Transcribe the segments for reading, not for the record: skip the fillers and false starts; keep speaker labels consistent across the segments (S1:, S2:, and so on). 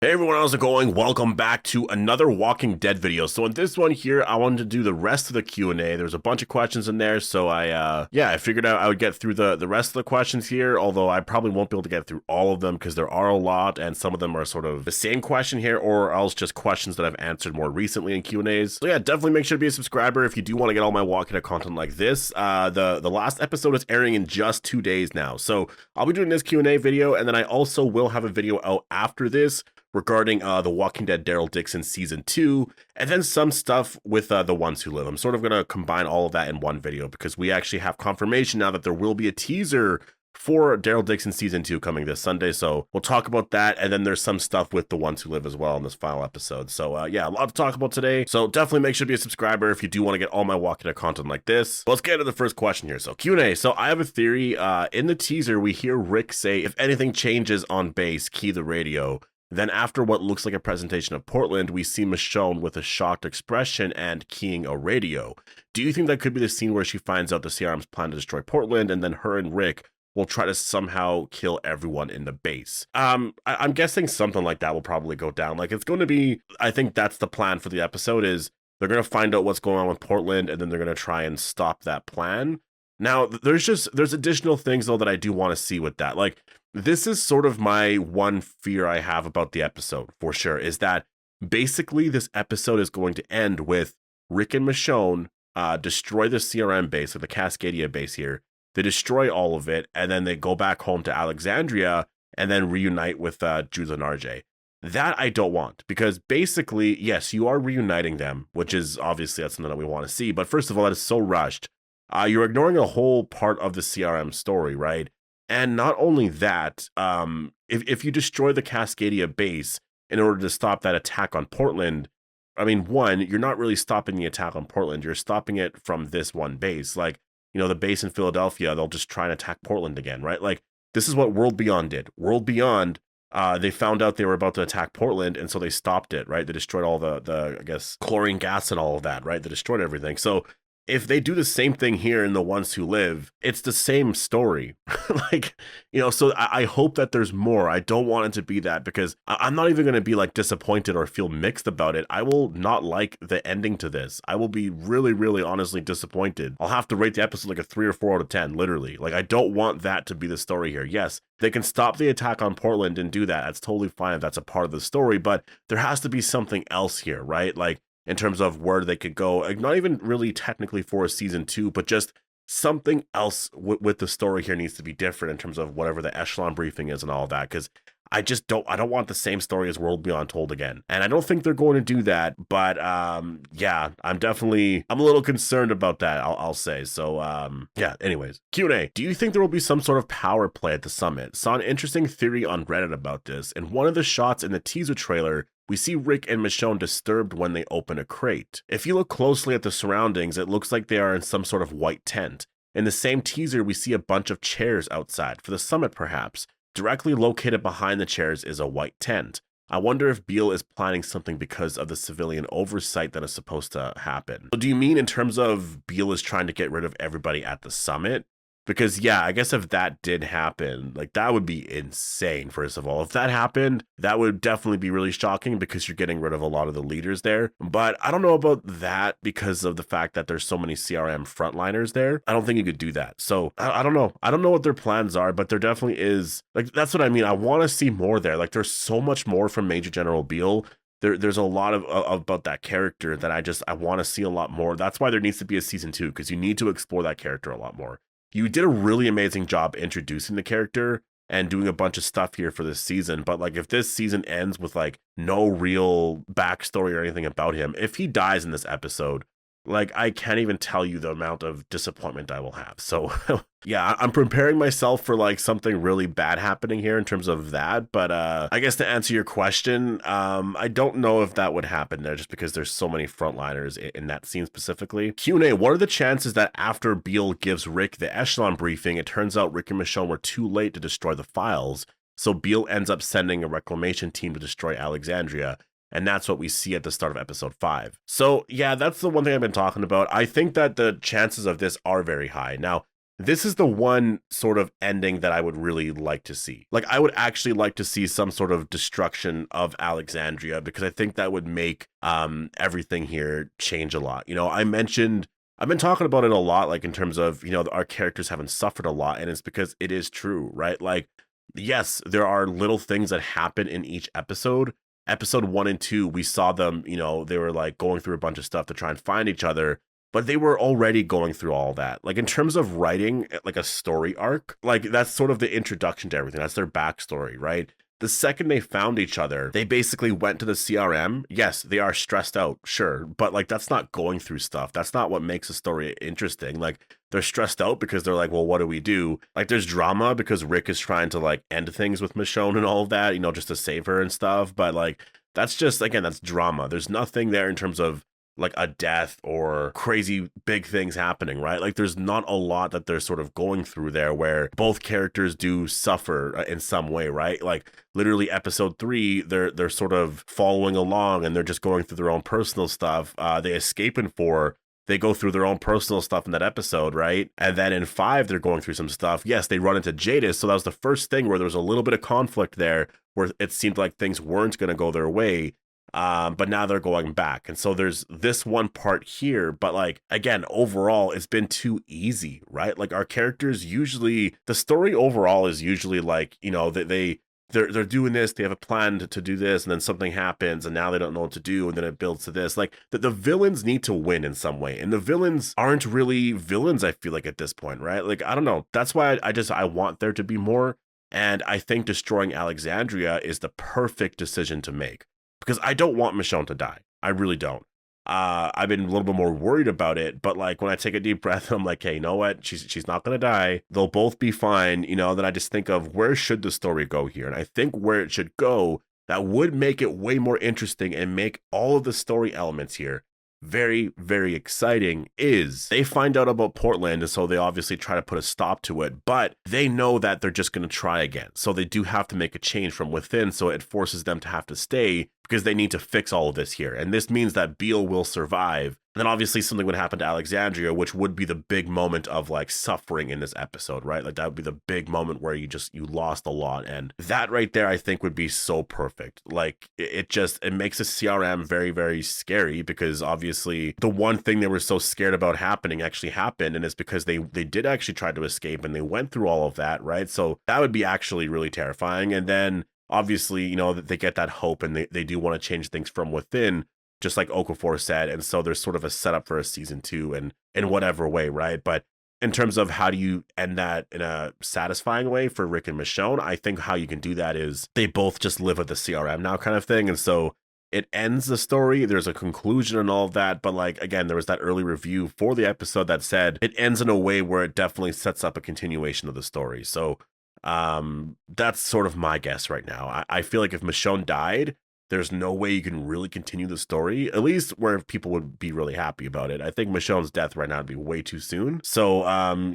S1: Hey everyone, how's it going? Welcome back to another Walking Dead video. So in this one here, I wanted to do the rest of the Q&A. There's a bunch of questions in there, so I figured out I would get through the rest of the questions here, although I probably won't be able to get through all of them because there are a lot, and some of them are sort of the same question here, or else just questions that I've answered more recently in Q&As. So yeah, definitely make sure to be a subscriber if you do want to get all my Walking Dead content like this. The last episode is airing in just 2 days now, so I'll be doing this Q&A video, and then I also will have a video out after this regarding The Walking Dead Daryl Dixon Season 2, and then some stuff with The Ones Who Live. I'm sort of going to combine all of that in one video because we actually have confirmation now that there will be a teaser for Daryl Dixon Season 2 coming this Sunday, so we'll talk about that, and then there's some stuff with The Ones Who Live as well in this final episode. So yeah, a lot to talk about today, so definitely make sure to be a subscriber if you do want to get all my Walking Dead content like this. Let's get into the first question here. So Q&A. So I have a theory. In the teaser, we hear Rick say, if anything changes on base, key the radio. Then after what looks like a presentation of Portland, we see Michonne with a shocked expression and keying a radio. Do you think that could be the scene where she finds out the CRM's plan to destroy Portland, and then her and Rick will try to somehow kill everyone in the base? I'm guessing something like that will probably go down. Like, it's going to be, I think that's the plan for the episode, is they're going to find out what's going on with Portland, and then they're going to try and stop that plan. Now, there's additional things, though, that I do want to see with that. Like, this is sort of my one fear I have about the episode, for sure, is that basically this episode is going to end with Rick and Michonne destroy the CRM base, or the Cascadia base here. They destroy all of it, and then they go back home to Alexandria, and then reunite with Judith and RJ. That I don't want, because basically, yes, you are reuniting them, which is obviously that's something that we want to see. But first of all, that is so rushed. You're ignoring a whole part of the CRM story, right? And not only that, if you destroy the Cascadia base in order to stop that attack on Portland, I mean, one, you're not really stopping the attack on Portland. You're stopping it from this one base. Like, you know, the base in Philadelphia, they'll just try and attack Portland again, right? Like, this is what World Beyond did. World Beyond, they found out they were about to attack Portland, and so they stopped it, right? They destroyed all the I guess, chlorine gas and all of that, right? They destroyed everything. So if they do the same thing here in The Ones Who Live, it's the same story. Like, you know, so I hope that there's more. I don't want it to be that, because I'm not even going to be like disappointed or feel mixed about it. I will not like the ending to this. I will be really, really honestly disappointed. I'll have to rate the episode like a 3 or 4 out of 10, literally. Like, I don't want that to be the story here. Yes, they can stop the attack on Portland and do that. That's totally fine if that's a part of the story, but there has to be something else here, right? Like, in terms of where they could go, like, not even really technically for a season 2, but just something else with the story here needs to be different in terms of whatever the echelon briefing is and all that, because I don't want the same story as World Beyond told again. And I don't think they're going to do that, but yeah, I'm a little concerned about that, I'll say. So yeah, anyways, Q&A. Do you think there will be some sort of power play at the summit? Saw an interesting theory on Reddit about this. In one of the shots in the teaser trailer, we see Rick and Michonne disturbed when they open a crate. If you look closely at the surroundings, it looks like they are in some sort of white tent. In the same teaser, we see a bunch of chairs outside, for the summit perhaps. Directly located behind the chairs is a white tent. I wonder if Beal is planning something because of the civilian oversight that is supposed to happen. So do you mean in terms of Beal is trying to get rid of everybody at the summit? Because yeah, I guess if that did happen, like, that would be insane, first of all. If that happened, that would definitely be really shocking because you're getting rid of a lot of the leaders there. But I don't know about that because of the fact that there's so many CRM frontliners there. I don't think you could do that. So I don't know. I don't know what their plans are, but there definitely is, like, that's what I mean. I want to see more there. Like, there's so much more from Major General Beal. There's a lot of about that character that I want to see a lot more. That's why there needs to be a season 2, because you need to explore that character a lot more. You did a really amazing job introducing the character and doing a bunch of stuff here for this season. But like, if this season ends with like no real backstory or anything about him, if he dies in this episode, like, I can't even tell you the amount of disappointment I will have. So yeah, I'm preparing myself for like something really bad happening here in terms of that. But I guess to answer your question, I don't know if that would happen there, just because there's so many frontliners in that scene specifically. Q&A, what are the chances that after Beal gives Rick the echelon briefing, it turns out Rick and Michonne were too late to destroy the files, so Beal ends up sending a reclamation team to destroy Alexandria? And that's what we see at the start of episode 5. So yeah, that's the one thing I've been talking about. I think that the chances of this are very high. Now, this is the one sort of ending that I would really like to see. Like, I would actually like to see some sort of destruction of Alexandria, because I think that would make everything here change a lot. You know, I've been talking about it a lot, like in terms of, you know, our characters haven't suffered a lot, and it's because it is true, right? Like, yes, there are little things that happen in each episode. Episode 1 and 2, we saw them, you know, they were like going through a bunch of stuff to try and find each other, but they were already going through all that. Like, in terms of writing like a story arc, like that's sort of the introduction to everything. That's their backstory, right? The second they found each other, they basically went to the CRM. Yes, they are stressed out, sure, but like that's not going through stuff. That's not what makes a story interesting. Like, they're stressed out because they're like, well, what do we do? Like, there's drama because Rick is trying to like end things with Michonne and all of that, you know, just to save her and stuff. But like, that's just, again, that's drama. There's nothing there in terms of like a death or crazy big things happening, right? Like, there's not a lot that they're sort of going through there where both characters do suffer in some way, right? Like, literally episode 3, they're sort of following along and they're just going through their own personal stuff. They escape in 4, they go through their own personal stuff in that episode, right? And then in 5, they're going through some stuff. Yes, they run into Jadis, so that was the first thing where there was a little bit of conflict there, where it seemed like things weren't going to go their way. But now they're going back. And so there's this one part here, but like, again, overall, it's been too easy, right? Like, our characters usually, the story overall is usually like, you know, they're doing this, they have a plan to do this, and then something happens, and now they don't know what to do, and then it builds to this. Like, the villains need to win in some way, and the villains aren't really villains, I feel like, at this point, right? Like, I don't know. That's why I want there to be more, and I think destroying Alexandria is the perfect decision to make. Because I don't want Michonne to die. I really don't. I've been a little bit more worried about it, but like, when I take a deep breath, I'm like, hey, you know what? She's not gonna die. They'll both be fine. You know, then I just think of, where should the story go here? And I think where it should go, that would make it way more interesting and make all of the story elements here very, very exciting, is they find out about Portland, and so they obviously try to put a stop to it, but they know that they're just going to try again. So they do have to make a change from within, so it forces them to have to stay, because they need to fix all of this here. And this means that Beal will survive. And then obviously something would happen to Alexandria, which would be the big moment of like suffering in this episode, right? Like, that would be the big moment where you lost a lot. And that right there, I think, would be so perfect. Like, it makes a CRM very, very scary, because obviously the one thing they were so scared about happening actually happened. And it's because they did actually try to escape, and they went through all of that, right? So that would be actually really terrifying. And then obviously, you know, that they get that hope, and they do want to change things from within, just like Okafor said. And so there's sort of a setup for a season 2 and in whatever way, right? But in terms of how do you end that in a satisfying way for Rick and Michonne, I think how you can do that is they both just live with the CRM now, kind of thing. And so it ends the story. There's a conclusion and all of that. But like, again, there was that early review for the episode that said it ends in a way where it definitely sets up a continuation of the story. So that's sort of my guess right now. I feel like if Michonne died, there's no way you can really continue the story, at least where people would be really happy about it. I think Michonne's death right now would be way too soon. So,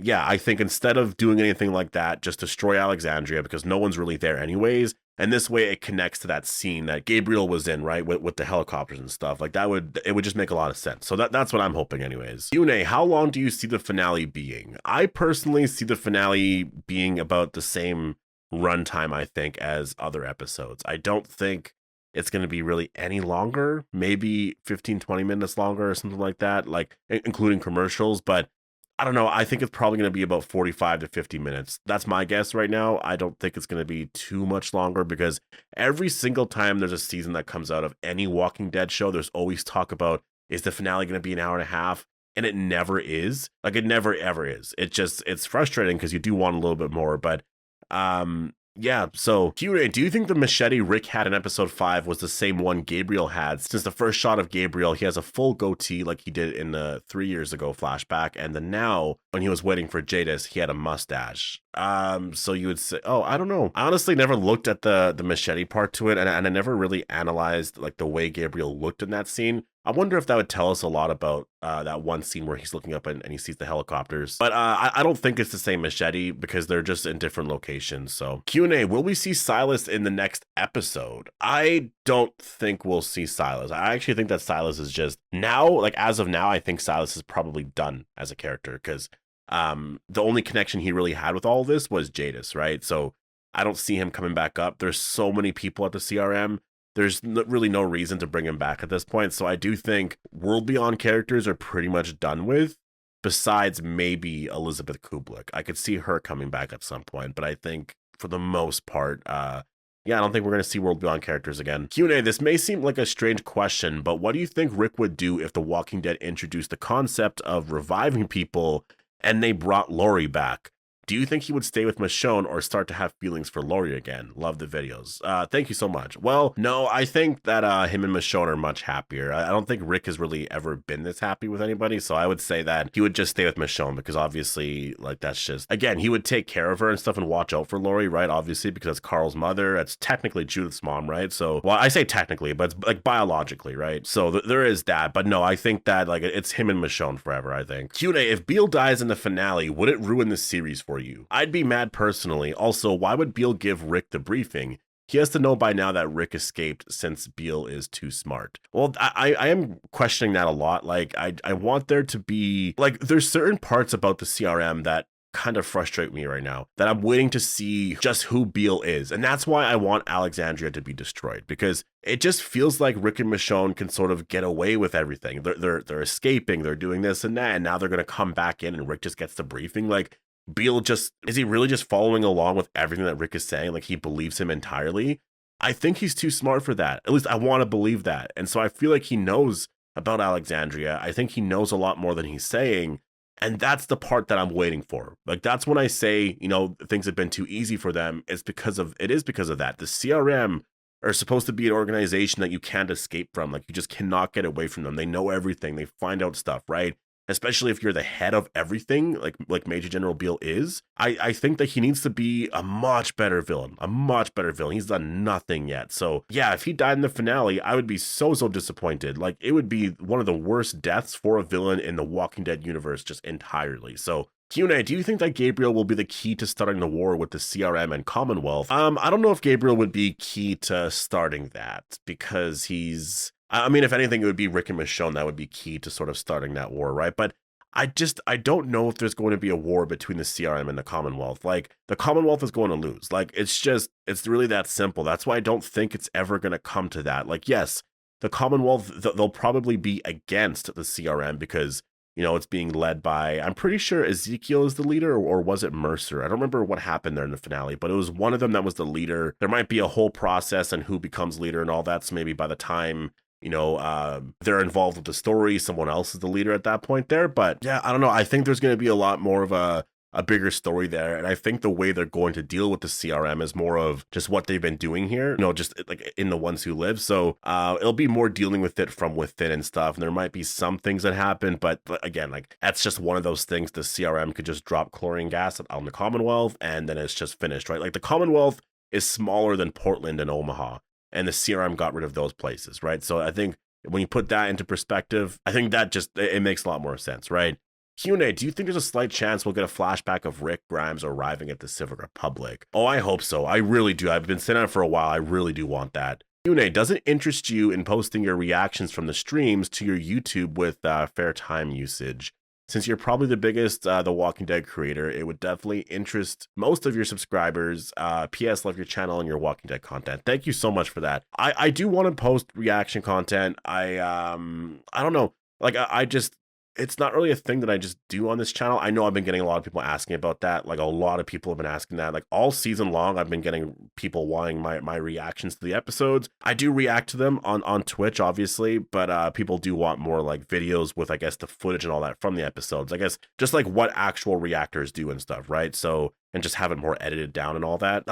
S1: yeah, I think instead of doing anything like that, just destroy Alexandria, because no one's really there anyways. And this way it connects to that scene that Gabriel was in, right? With the helicopters and stuff. Like, it would just make a lot of sense. So that's what I'm hoping anyways. Yune, how long do you see the finale being? I personally see the finale being about the same runtime, I think, as other episodes. I don't think it's going to be really any longer, maybe 15-20 minutes longer or something like that, like including commercials. But I don't know. I think it's probably going to be about 45 to 50 minutes. That's my guess right now. I don't think it's going to be too much longer, because every single time there's a season that comes out of any Walking Dead show, there's always talk about, is the finale going to be an hour and a half? And it never is. Like, it never ever is. It's frustrating, because you do want a little bit more. But yeah, so Q&A, do you think the machete Rick had in episode 5 was the same one Gabriel had? Since the first shot of Gabriel, he has a full goatee like he did in the 3 years ago flashback, and then now, when he was waiting for Jadis, he had a mustache. So you would say, oh, I don't know. I honestly never looked at the machete part to it, and I never really analyzed like the way Gabriel looked in that scene. I wonder if that would tell us a lot about that one scene where he's looking up and he sees the helicopters. But I don't think it's the same machete, because they're just in different locations. So Q&A, will we see Silas in the next episode? I don't think we'll see Silas. I actually think that Silas is just now, like as of now, I think Silas is probably done as a character, because The only connection he really had with all of this was Jadis, right? So I don't see him coming back up. There's so many people at the CRM. There's really no reason to bring him back at this point. So I do think World Beyond characters are pretty much done with, besides maybe Elizabeth Kublik. I could see her coming back at some point, but I think for the most part, yeah, I don't think we're going to see World Beyond characters again. Q&A, this may seem like a strange question, but what do you think Rick would do if The Walking Dead introduced the concept of reviving people and they brought Lori back? Do you think he would stay with Michonne or start to have feelings for Lori again? Love the videos. Thank you so much. Well, no, I think that him and Michonne are much happier. I don't think Rick has really ever been this happy with anybody, so I would say that he would just stay with Michonne because obviously, like, that's just, again, he would take care of her and stuff and watch out for Lori, right? Obviously, because it's Carl's mother. It's technically Judith's mom, right? So, well, I say technically, but it's like biologically, right? So there is that, but no, I think that, like, it's him and Michonne forever, I think. Q&A, if Beal dies in the finale, would it ruin the series for you? I'd be mad personally. Also, why would Beal give Rick the briefing? He has to know by now that Rick escaped since Beal is too smart. Well, I am questioning that a lot. Like, I want there to be, like, there's certain parts about the CRM that kind of frustrate me right now, that I'm waiting to see just who Beal is. And that's why I want Alexandria to be destroyed, because it just feels like Rick and Michonne can sort of get away with everything. They're escaping, they're doing this and that, and now they're going to come back in and Rick just gets the briefing. Like, Beal just, is he really just following along with everything that Rick is saying? Like, he believes him entirely? I think he's too smart for that. At least I want to believe that. And so I feel like he knows about Alexandria. I think he knows a lot more than he's saying. And that's the part that I'm waiting for. Like, that's when I say, you know, things have been too easy for them. It is because of that. The CRM are supposed to be an organization that you can't escape from. Like, you just cannot get away from them. They know everything. They find out stuff, right? Especially if you're the head of everything, like Major General Beal is. I think that he needs to be a much better villain. He's done nothing yet. So yeah, if he died in the finale, I would be so disappointed. Like, it would be one of the worst deaths for a villain in the Walking Dead universe just entirely. So Q&A, do you think that Gabriel will be the key to starting the war with the CRM and Commonwealth? I don't know if Gabriel would be key to starting that, because I mean, if anything, it would be Rick and Michonne that would be key to sort of starting that war, right? But I don't know if there's going to be a war between the CRM and the Commonwealth. Like, the Commonwealth is going to lose. Like, it's really that simple. That's why I don't think it's ever going to come to that. Like, yes, the Commonwealth, they'll probably be against the CRM because, you know, it's being led by, I'm pretty sure Ezekiel is the leader, or was it Mercer? I don't remember what happened there in the finale, but it was one of them that was the leader. There might be a whole process and who becomes leader and all that. So maybe by the time, you know, they're involved with the story, someone else is the leader at that point there. But yeah, I don't know. I think there's going to be a lot more of a bigger story there. And I think the way they're going to deal with the CRM is more of just what they've been doing here, you know, just like in The Ones Who Live. So it'll be more dealing with it from within and stuff. And there might be some things that happen, but again, like, that's just one of those things. The CRM could just drop chlorine gas on the Commonwealth and then it's just finished, right? Like, the Commonwealth is smaller than Portland and Omaha, and the CRM got rid of those places, right? So I think when you put that into perspective, I think that just, it makes a lot more sense, right? Q&A, do you think there's a slight chance we'll get a flashback of Rick Grimes arriving at the Civic Republic? Oh, I hope so. I really do. I've been saying that for a while. I really do want that. Q&A, does it interest you in posting your reactions from the streams to your YouTube with fair time usage? Since you're probably the biggest The Walking Dead creator, it would definitely interest most of your subscribers. PS, love your channel and your Walking Dead content. Thank you so much for that. I do want to post reaction content. I don't know. Like, it's not really a thing that I just do on this channel. I know I've been getting a lot of people asking about that. Like, a lot of people have been asking that. Like, all season long, I've been getting people wanting my reactions to the episodes. I do react to them on Twitch, obviously, but people do want more, like, videos with, I guess, the footage and all that from the episodes. I guess just like what actual reactors do and stuff, right? So, and just have it more edited down and all that.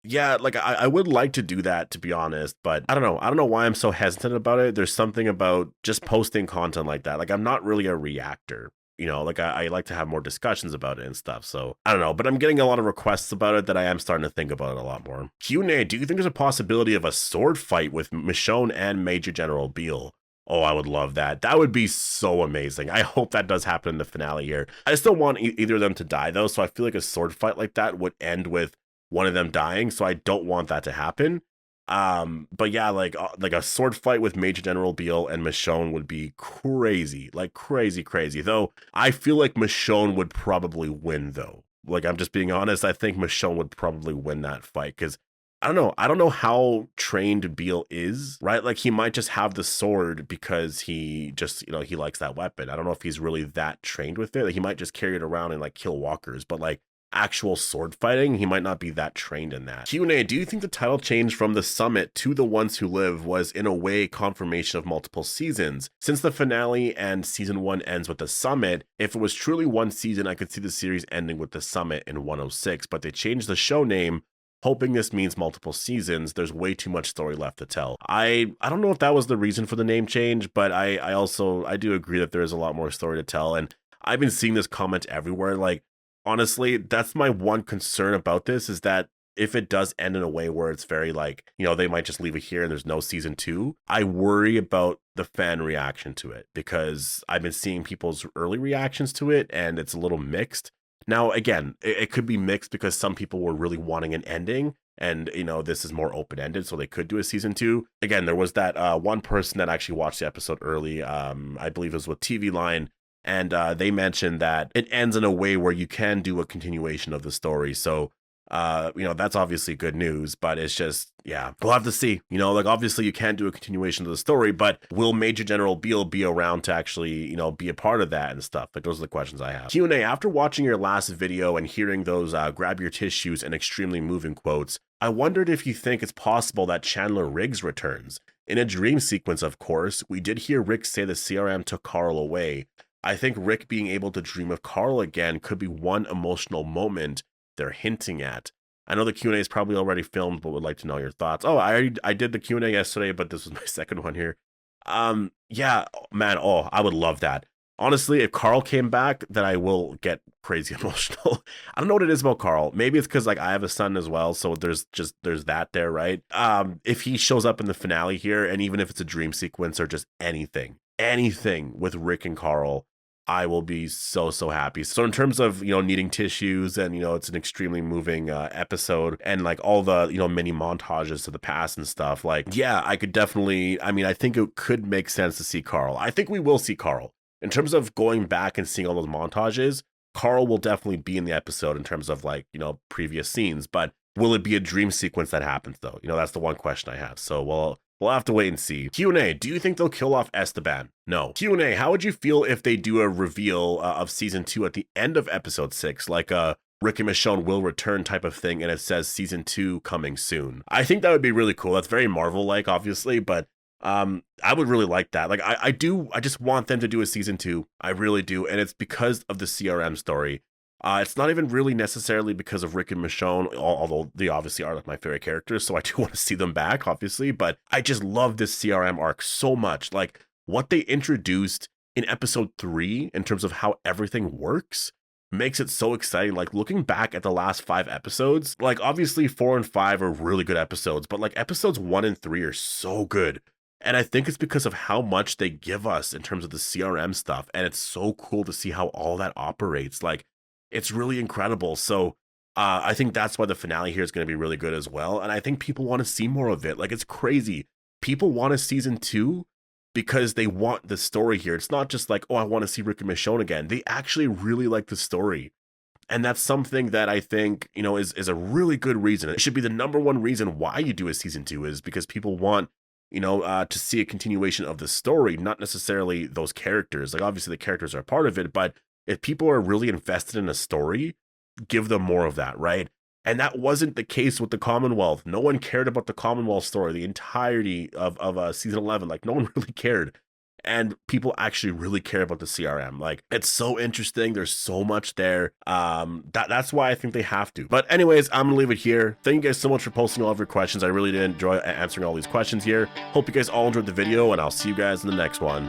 S1: Yeah, like, I would like to do that, to be honest, but I don't know why I'm so hesitant about it. There's something about just posting content like that. Like, I'm not really a reactor, you know, like, I like to have more discussions about it and stuff. So I don't know, but I'm getting a lot of requests about it that I am starting to think about it a lot more. Q&A, do you think there's a possibility of a sword fight with Michonne and Major General Beal? Oh, I would love that. That would be so amazing. I hope that does happen in the finale here. I just don't want either of them to die, though, so I feel like a sword fight like that would end with one of them dying, so I don't want that to happen. But yeah, like a sword fight with Major General Beal and Michonne would be crazy, like crazy. Though I feel like Michonne would probably win though. Like I'm just being honest, I think Michonne would probably win that fight because I don't know. I don't know how trained Beal is, right? Like he might just have the sword because he just, he likes that weapon. I don't know if he's really that trained with it. Like he might just carry it around and like kill walkers, but like actual sword fighting, he might not be that trained in that. Q&A, do you think the title change from The Summit to The Ones Who Live was in a way confirmation of multiple seasons? Since the finale and season 1 ends with The Summit, if it was truly one season, I could see the series ending with The Summit in 106, but they changed the show name hoping this means multiple seasons. There's way too much story left to tell. I don't know if that was the reason for the name change, but I also do agree that there is a lot more story to tell. And I've been seeing this comment everywhere. Like, honestly, that's my one concern about this is that if it does end in a way where it's very like, they might just leave it here and there's no season 2, I worry about the fan reaction to it because I've been seeing people's early reactions to it and it's a little mixed. Now, again, it could be mixed because some people were really wanting an ending and, this is more open-ended, so they could do a season 2. Again, there was that one person that actually watched the episode early. I believe it was with TV Line, and they mentioned that it ends in a way where you can do a continuation of the story. So, that's obviously good news, but it's just, yeah, we'll have to see. Like obviously you can't do a continuation of the story, but will Major General Beal be around to actually, be a part of that and stuff? Like those are the questions I have. Q&A, after watching your last video and hearing those grab your tissues and extremely moving quotes, I wondered if you think it's possible that Chandler Riggs returns. In a dream sequence, of course, we did hear Rick say the CRM took Carl away. I think Rick being able to dream of Carl again could be one emotional moment they're hinting at. I know the Q&A is probably already filmed, but would like to know your thoughts. Oh, I did the Q&A yesterday, but this was my second one here. Yeah, man, I would love that. Honestly, if Carl came back, then I will get crazy emotional. I don't know what it is about Carl. Maybe it's because like I have a son as well, so there's that there, right? If he shows up in the finale here, and even if it's a dream sequence or just anything with Rick and Carl, I will be so happy. So in terms of, needing tissues and, it's an extremely moving episode and like all the, mini montages to the past and stuff, like, yeah, I could definitely, I think it could make sense to see Carl. I think we will see Carl. In terms of going back and seeing all those montages, Carl will definitely be in the episode in terms of like, previous scenes, but will it be a dream sequence that happens though? That's the one question I have. So we'll have to wait and see. Q&A, do you think they'll kill off Esteban? No. Q&A, how would you feel if they do a reveal of season 2 at the end of episode 6, like a Rick and Michonne will return type of thing, and it says season 2 coming soon? I think that would be really cool. That's very Marvel-like, obviously, but I would really like that. Like I just want them to do a season 2. I really do, and it's because of the CRM story. It's not even really necessarily because of Rick and Michonne, although they obviously are like my favorite characters, so I do want to see them back, obviously, but I just love this CRM arc so much. Like, what they introduced in episode 3 in terms of how everything works makes it so exciting. Like, looking back at the last 5 episodes, like, obviously 4 and 5 are really good episodes, but like episodes 1 and 3 are so good. And I think it's because of how much they give us in terms of the CRM stuff, and it's so cool to see how all that operates. Like, it's really incredible. So I think that's why the finale here is going to be really good as well. And I think people want to see more of it. Like, it's crazy. People want a season 2 because they want the story here. It's not just like, oh, I want to see Rick and Michonne again. They actually really like the story. And that's something that I think, is a really good reason. It should be the number one reason why you do a season 2 is because people want, to see a continuation of the story, not necessarily those characters. Like, obviously the characters are a part of it, but if people are really invested in a story, give them more of that, right? And that wasn't the case with the Commonwealth. No one cared about the Commonwealth story, the entirety of season 11. Like, no one really cared. And people actually really care about the CRM. Like, it's so interesting. There's so much there. That's why I think they have to. But anyways, I'm gonna leave it here. Thank you guys so much for posting all of your questions. I really did enjoy answering all these questions here. Hope you guys all enjoyed the video, and I'll see you guys in the next one.